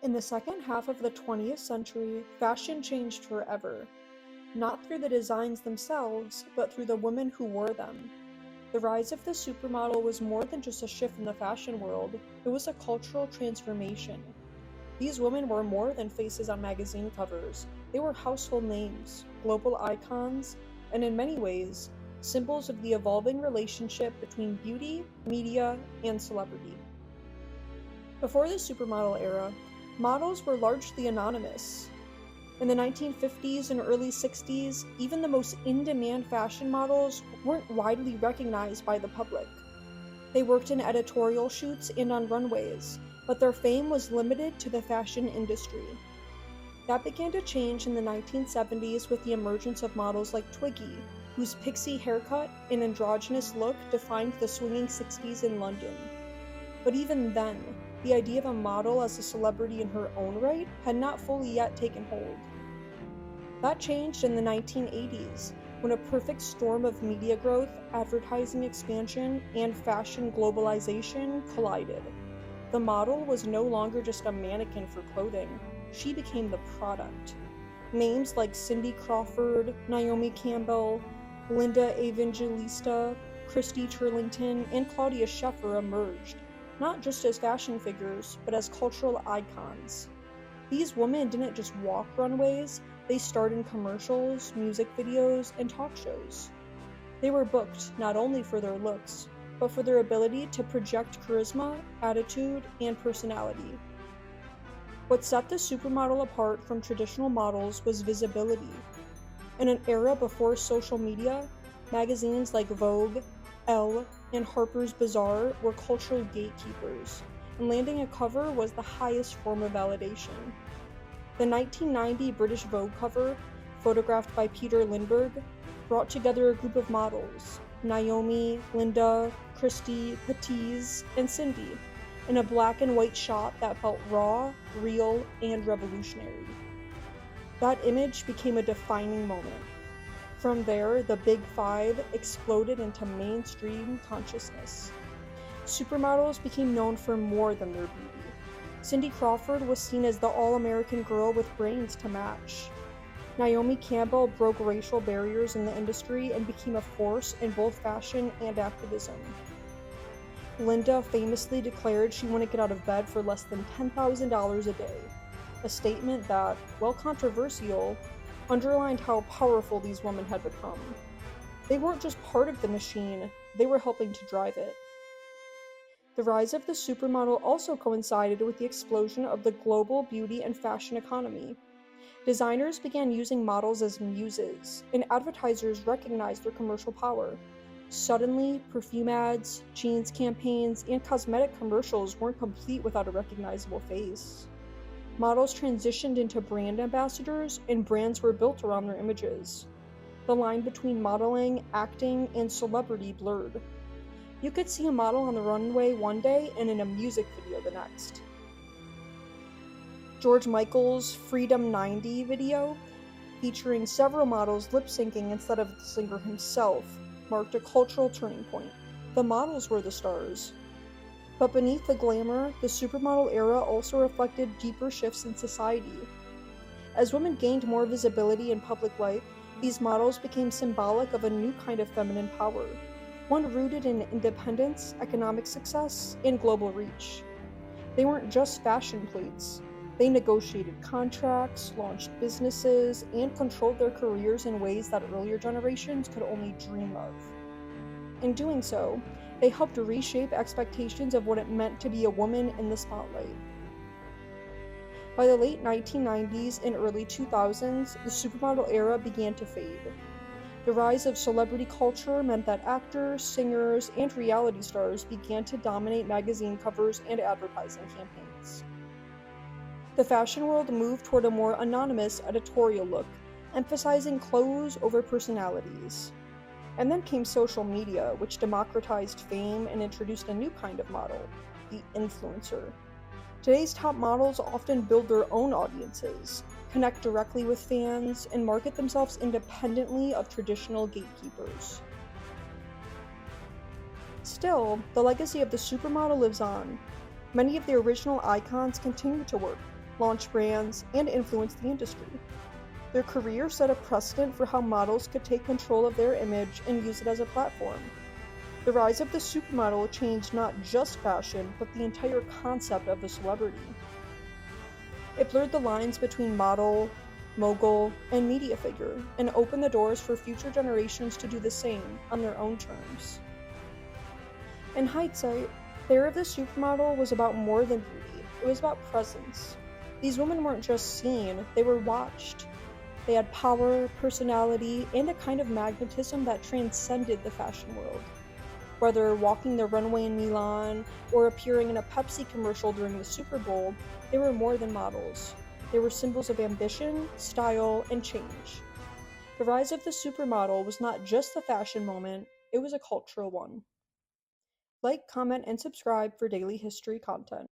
In the second half of the 20th century, fashion changed forever, not through the designs themselves, but through the women who wore them. The rise of the supermodel was more than just a shift in the fashion world, it was a cultural transformation. These women were more than faces on magazine covers, they were household names, global icons, and in many ways, symbols of the evolving relationship between beauty, media, and celebrity. Before the supermodel era, models were largely anonymous. In the 1950s and early 60s, even the most in-demand fashion models weren't widely recognized by the public. They worked in editorial shoots and on runways, but their fame was limited to the fashion industry. That began to change in the 1970s with the emergence of models like Twiggy, whose pixie haircut and androgynous look defined the swinging 60s in London. But even then, the idea of a model as a celebrity in her own right had not fully yet taken hold. That changed in the 1980s, when a perfect storm of media growth, advertising expansion, and fashion globalization collided. The model was no longer just a mannequin for clothing, she became the product. Names like Cindy Crawford, Naomi Campbell, Linda Evangelista, Christy Turlington, and Claudia Schiffer emerged, not just as fashion figures, but as cultural icons. These women didn't just walk runways, they starred in commercials, music videos, and talk shows. They were booked not only for their looks, but for their ability to project charisma, attitude, and personality. What set the supermodel apart from traditional models was visibility. In an era before social media, magazines like Vogue, Elle, and Harper's Bazaar were cultural gatekeepers, and landing a cover was the highest form of validation. The 1990 British Vogue cover, photographed by Peter Lindbergh, brought together a group of models, Naomi, Linda, Christy, Patiz, and Cindy, in a black and white shot that felt raw, real, and revolutionary. That image became a defining moment. From there, the Big Five exploded into mainstream consciousness. Supermodels became known for more than their beauty. Cindy Crawford was seen as the all-American girl with brains to match. Naomi Campbell broke racial barriers in the industry and became a force in both fashion and activism. Linda famously declared she wouldn't get out of bed for less than $10,000 a day, a statement that, while controversial, underlined how powerful these women had become. They weren't just part of the machine, they were helping to drive it. The rise of the supermodel also coincided with the explosion of the global beauty and fashion economy. Designers began using models as muses, and advertisers recognized their commercial power. Suddenly, perfume ads, jeans campaigns, and cosmetic commercials weren't complete without a recognizable face. Models transitioned into brand ambassadors, and brands were built around their images. The line between modeling, acting, and celebrity blurred. You could see a model on the runway one day and in a music video the next. George Michael's Freedom 90 video, featuring several models lip-syncing instead of the singer himself, marked a cultural turning point. The models were the stars. But beneath the glamour, the supermodel era also reflected deeper shifts in society. As women gained more visibility in public life, these models became symbolic of a new kind of feminine power, one rooted in independence, economic success, and global reach. They weren't just fashion plates. They negotiated contracts, launched businesses, and controlled their careers in ways that earlier generations could only dream of. In doing so, they helped reshape expectations of what it meant to be a woman in the spotlight. By the late 1990s and early 2000s, the supermodel era began to fade. The rise of celebrity culture meant that actors, singers, and reality stars began to dominate magazine covers and advertising campaigns. The fashion world moved toward a more anonymous editorial look, emphasizing clothes over personalities. And then came social media, which democratized fame and introduced a new kind of model, the influencer. Today's top models often build their own audiences, connect directly with fans, and market themselves independently of traditional gatekeepers. Still, the legacy of the supermodel lives on. Many of the original icons continue to work, launched brands, and influenced the industry. Their careers set a precedent for how models could take control of their image and use it as a platform. The rise of the supermodel changed not just fashion, but the entire concept of a celebrity. It blurred the lines between model, mogul, and media figure, and opened the doors for future generations to do the same on their own terms. In hindsight, the era of the supermodel was about more than beauty. It was about presence. These women weren't just seen, they were watched. They had power, personality, and a kind of magnetism that transcended the fashion world. Whether walking the runway in Milan or appearing in a Pepsi commercial during the Super Bowl, they were more than models. They were symbols of ambition, style, and change. The rise of the supermodel was not just a fashion moment, it was a cultural one. Like, comment, and subscribe for daily history content.